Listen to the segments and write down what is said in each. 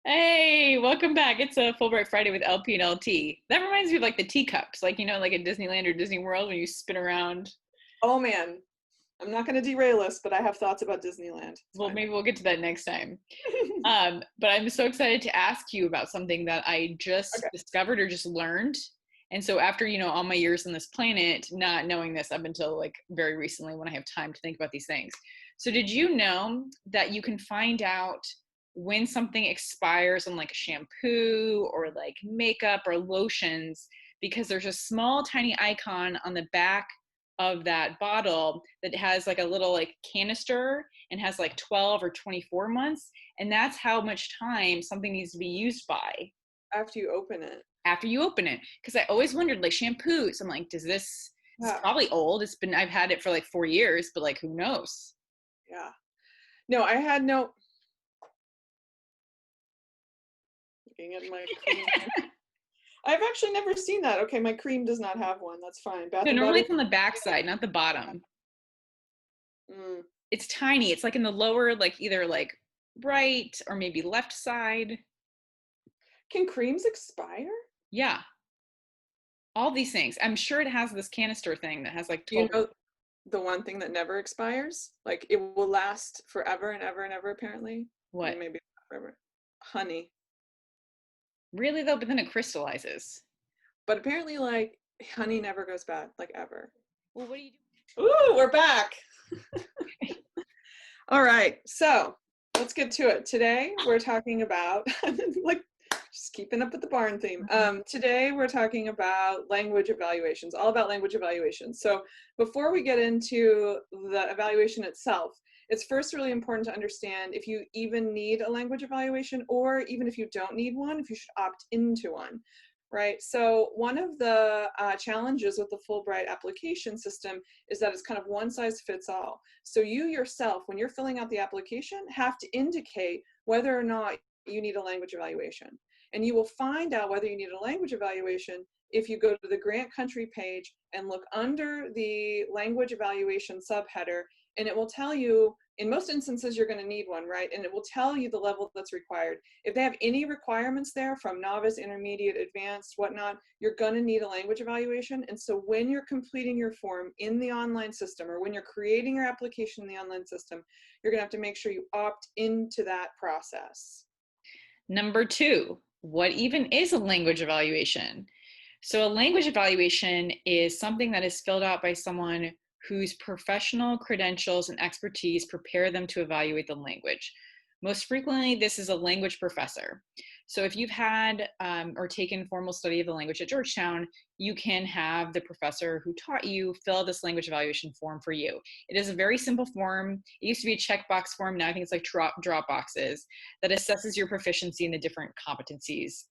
Hey, welcome back. It's a Fulbright Friday with LP and LT. That reminds me of like the teacups, like like at Disneyland or Disney World when you spin around. Oh man, I'm not going to derail us, but I have thoughts about Disneyland. It's Well, fine. maybe we'll get to that next time. But I'm so excited to ask you about something that I just Okay. discovered or just learned. And so after, all my years on this planet, not knowing this up until like very recently when I have time to think about these things. So did you know that you can find out when something expires on like a shampoo or like makeup or lotions because there's a small tiny icon on the back of that bottle that has like a little like canister and has like 12 or 24 months, and that's how much time something needs to be used by After you open it. after you open it. Because I always wondered, like shampoos, I'm like, does this is Yeah. probably old, I've had it for like 4 years, but like who knows. Yeah. No, I had no. Looking at my cream here. I've actually never seen that. Okay, my cream does not have one. That's fine. Bath No, and normally Body. it's on the back side, not the bottom. Mm. It's tiny, it's like in the lower, like either like right or maybe left side. Can creams expire? Yeah, all these things. I'm sure it has this canister thing that has like Do you 12. know the one thing that never expires? Like it will last forever and ever and ever, apparently. What? Maybe not forever. Honey. Really though, but then it crystallizes. But apparently, like, honey never goes bad, like ever. Well, what do you do? Ooh, we're back. All right, so let's get to it. Today we're talking about like just keeping up with the barn theme. Today we're talking about language evaluations, all about language evaluations. So before we get into the evaluation itself, it's first really important to understand if you even need a language evaluation, or even if you don't need one, if you should opt into one. Right. So one of the challenges with the Fulbright application system is that it's kind of one size fits all. So you yourself, when you're filling out the application, have to indicate whether or not you need a language evaluation. And you will find out whether you need a language evaluation if you go to the grant country page and look under the language evaluation subheader, and it will tell you, in most instances, you're going to need one, right? And it will tell you the level that's required. If they have any requirements there from novice, intermediate, advanced, whatnot, you're going to need a language evaluation. And so when you're completing your form in the online system, or when you're creating your application in the online system, you're going to have to make sure you opt into that process. Number two, what even is a language evaluation? So, a language evaluation is something that is filled out by someone whose professional credentials and expertise prepare them to evaluate the language. Most frequently, this is a language professor. So, if you've had or taken formal study of the language at Georgetown, you can have the professor who taught you fill out this language evaluation form for you. It is a very simple form. It used to be a checkbox form. Now I think it's like drop boxes that assesses your proficiency in the different competencies.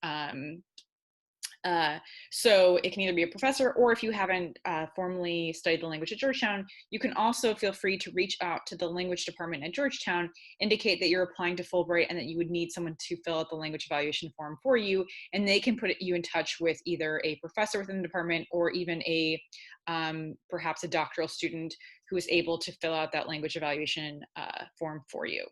Uh, so it can either be a professor, or if you haven't formally studied the language at Georgetown, you can also feel free to reach out to the language department at Georgetown, indicate that you're applying to Fulbright and that you would need someone to fill out the language evaluation form for you, and they can put you in touch with either a professor within the department or even a perhaps a doctoral student who is able to fill out that language evaluation form for you.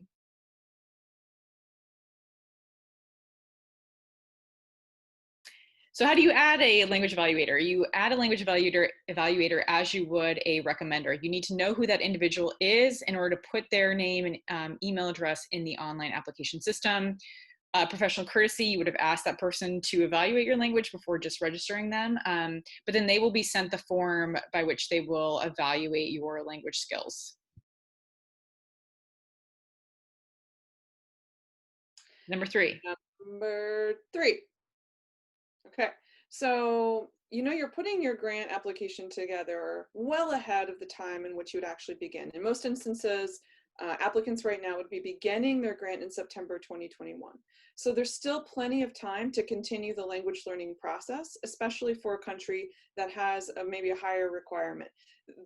So how do you add a language evaluator? You add a language evaluator as you would a recommender. You need to know who that individual is in order to put their name and email address in the online application system. Professional courtesy, you would have asked that person to evaluate your language before just registering them, but then they will be sent the form by which they will evaluate your language skills. Number three. Number three. Okay, so you're putting your grant application together well ahead of the time in which you would actually begin. In most instances, applicants right now would be beginning their grant in September 2021. So there's still plenty of time to continue the language learning process, especially for a country that has maybe a higher requirement.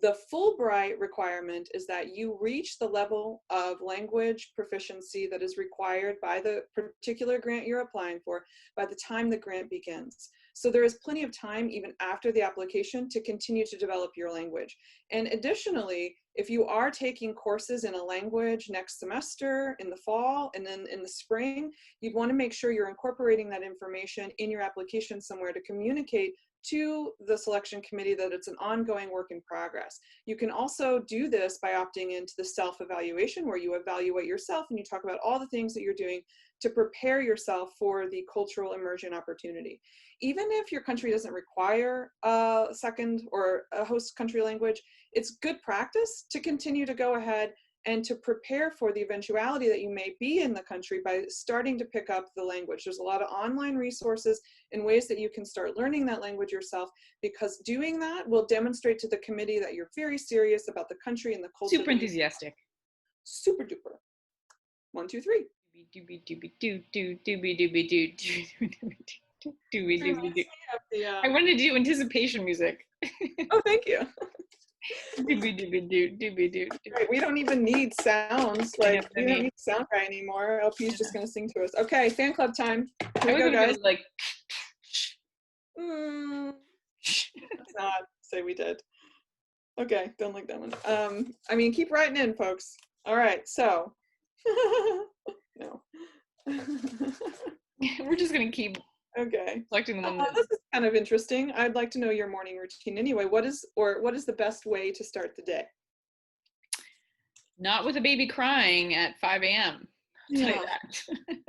The Fulbright requirement is that you reach the level of language proficiency that is required by the particular grant you're applying for by the time the grant begins. So there is plenty of time even after the application to continue to develop your language. And additionally, if you are taking courses in a language next semester in the fall and then in the spring, you'd want to make sure you're incorporating that information in your application somewhere to communicate to the selection committee that it's an ongoing work in progress. You can also do this by opting into the self-evaluation, where you evaluate yourself and you talk about all the things that you're doing to prepare yourself for the cultural immersion opportunity. Even if your country doesn't require a second or a host country language, it's good practice to continue to go ahead and to prepare for the eventuality that you may be in the country by starting to pick up the language. There's a lot of online resources and ways that you can start learning that language yourself, because doing that will demonstrate to the committee that you're very serious about the country and the culture. Super enthusiastic. Super duper. 1, 2, 3. I wanted to do anticipation music. Oh, thank you. Right, we don't even need sounds. Like, we don't need sound guy anymore. LP's just gonna sing to us. Okay, fan club time. Here we go, guys. Like, let's not say we did. Okay, don't like that one. I mean, keep writing in, folks. All right, so no. We're just gonna keep selecting the one. This is kind of interesting. I'd like to know your morning routine anyway. What is the best way to start the day? Not with a baby crying at 5 a.m. Yeah.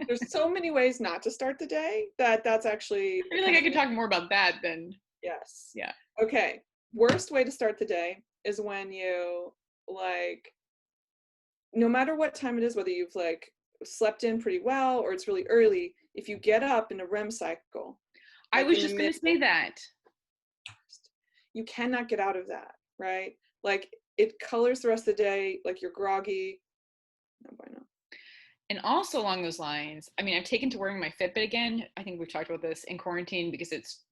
There's so many ways not to start the day that's actually. I feel like I could talk more about that than. Yes. Yeah. Okay. Worst way to start the day is when you, like, no matter what time it is, whether you've like slept in pretty well or it's really early, if you get up in a REM cycle. I was just going to say that. You cannot get out of that, right? Like, it colors the rest of the day, like you're groggy. No bueno. And also along those lines, I mean, I've taken to wearing my Fitbit again. I think we've talked about this in quarantine, because it's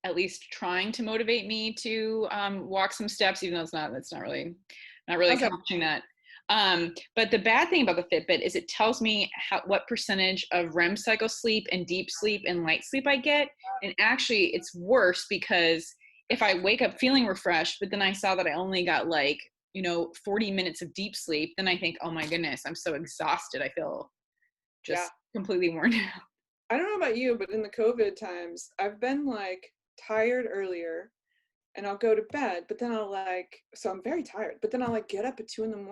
at least trying to motivate me to walk some steps, even though it's not really accomplishing that. But the bad thing about the Fitbit is it tells me what percentage of REM cycle sleep and deep sleep and light sleep I get. And actually it's worse, because if I wake up feeling refreshed, but then I saw that I only got 40 minutes of deep sleep, then I think, oh my goodness, I'm so exhausted. I feel just completely worn out. I don't know about you, but in the COVID times, I've been like tired earlier and I'll go to bed, but then so I'm very tired, but then I'll get up at 2 a.m.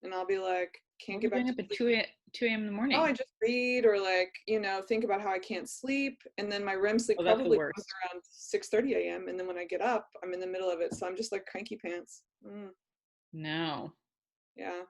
and I'll be like, can't get back to up at 2 a.m. in the morning. Oh, I just read or think about how I can't sleep. And then my REM sleep probably comes around 6:30 a.m. And then when I get up, I'm in the middle of it. So I'm just like cranky pants. No. Yeah.